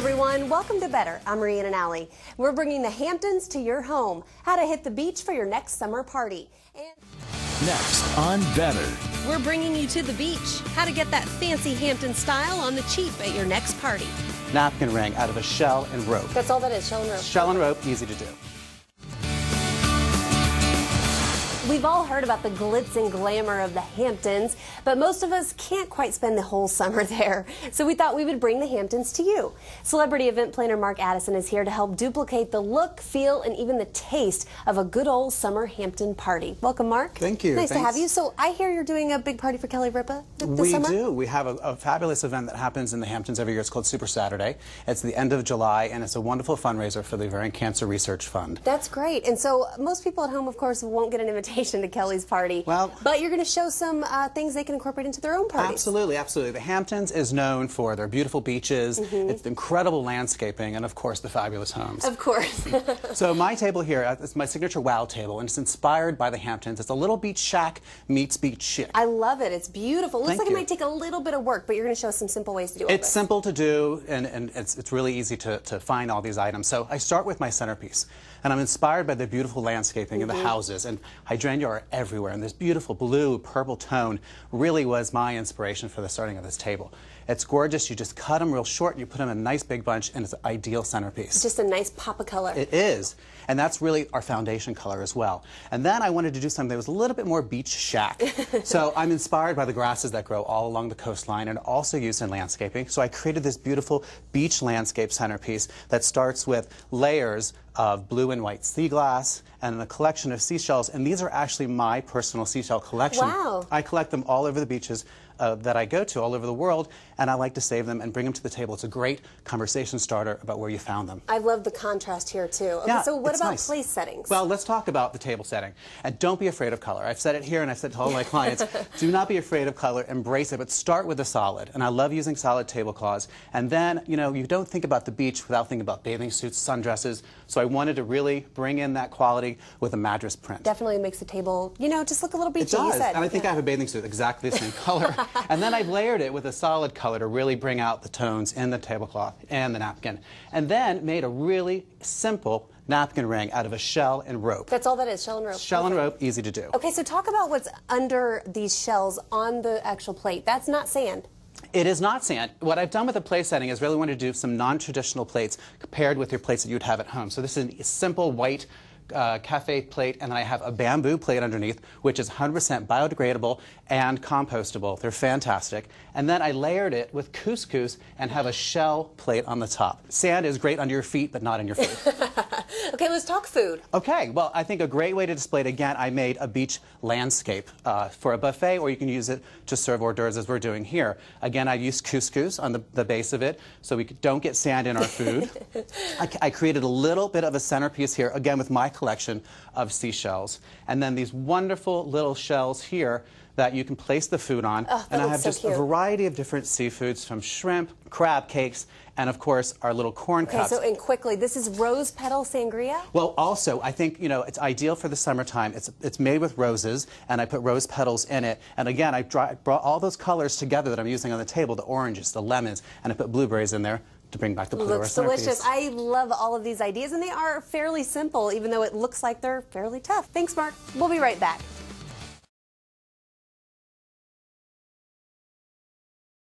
everyone. Welcome to Better. I'm Marie and Allie. We're bringing the Hamptons to your home. How to hit the beach for your next summer party. And next on Better, we're bringing you to the beach. How to get that fancy Hampton style on the cheap at your next party. Napkin ring out of a shell and rope. That's all that is, shell and rope. Shell and rope, easy to do. We've all heard about the glitz and glamour of the Hamptons, but most of us can't quite spend the whole summer there. So we thought we would bring the Hamptons to you. Celebrity event planner Mark Addison is here to help duplicate the look, feel, and even the taste of a good old summer Hampton party. Welcome, Mark. Thank you. Nice Thanks. to have you. So I hear you're doing a big party for Kelly Ripa this summer? We do. We have a fabulous event that happens in the Hamptons every year. It's called Super Saturday. It's the end of July, and it's a wonderful fundraiser for the Ovarian Cancer Research Fund. That's great. And so most people at home, of course, won't get an invitation to Kelly's party. Well, but you're going to show some things they can incorporate into their own parties. Absolutely, absolutely. The Hamptons is known for their beautiful beaches, it's incredible landscaping, and of course the fabulous homes. Of course. So my table here is my signature wow table, and it's inspired by the Hamptons. It's a little beach shack meets beach chic. I love it. It's beautiful. It looks Thank like you. It might take a little bit of work, but you're going to show us some simple ways to do it. It's simple to do, and it's really easy to find all these items. So I start with my centerpiece, and I'm inspired by the beautiful landscaping of the houses, and hydrangea are everywhere, and this beautiful blue, purple tone really was my inspiration for the starting of this table. It's gorgeous. You just cut them real short, and you put them in a nice big bunch, and it's an ideal centerpiece. It's just a nice pop of color. It is, and that's really our foundation color as well. And then I wanted to do something that was a little bit more beach shack. So I'm inspired by the grasses that grow all along the coastline and also used in landscaping. So I created this beautiful beach landscape centerpiece that starts with layers of blue and white sea glass and a collection of seashells, and these are actually my personal seashell collection. Wow. I collect them all over the beaches that I go to all over the world, and I like to save them and bring them to the table. It's a great conversation starter about where you found them. I love the contrast here too. Okay, Yeah, so what it's about nice. place settings? Well, let's talk about the table setting. And don't be afraid of color. I've said it here and I've said it to all my clients. Do not be afraid of color. Embrace it, but start with a solid. And I love using solid tablecloths. And then, you know, you don't think about the beach without thinking about bathing suits, sundresses. So I wanted to really bring in that quality with a madras print. Definitely makes the table, you know, just look a little beachy. It does, You said. and I think I have a bathing suit exactly the same color. And then I've layered it with a solid color to really bring out the tones in the tablecloth and the napkin. And then made a really simple napkin ring out of a shell and rope. That's all that is, shell and rope. Shell and rope, easy to do. Okay, so talk about what's under these shells on the actual plate. That's not sand. It is not sand. What I've done with the plate setting is really wanted to do some non-traditional plates paired with your plates that you'd have at home. So this is a simple white cafe plate, and then I have a bamboo plate underneath, which is 100% biodegradable and compostable. They're fantastic. And then I layered it with couscous and have a shell plate on the top. Sand is great under your feet, but not in your food. Okay, let's talk food. Okay, well, I think a great way to display it, again, I made a beach landscape for a buffet, or you can use it to serve hors d'oeuvres as we're doing here. Again, I used couscous on the base of it, so we don't get sand in our food. I created a little bit of a centerpiece here, again, with my collection of seashells. And then these wonderful little shells here that you can place the food on. Oh, and I have so just cute. a variety of different seafoods, from shrimp, crab cakes, and of course our little corn cups. Okay, so and quickly, this is rose petal sangria? Well, also, I think, you know, it's ideal for the summertime. It's made with roses, and I put rose petals in it. And again, I brought all those colors together that I'm using on the table, the oranges, the lemons, and I put blueberries in there to bring back the blue. Looks delicious. I love all of these ideas, and they are fairly simple, even though it looks like they're fairly tough. Thanks, Mark. We'll be right back.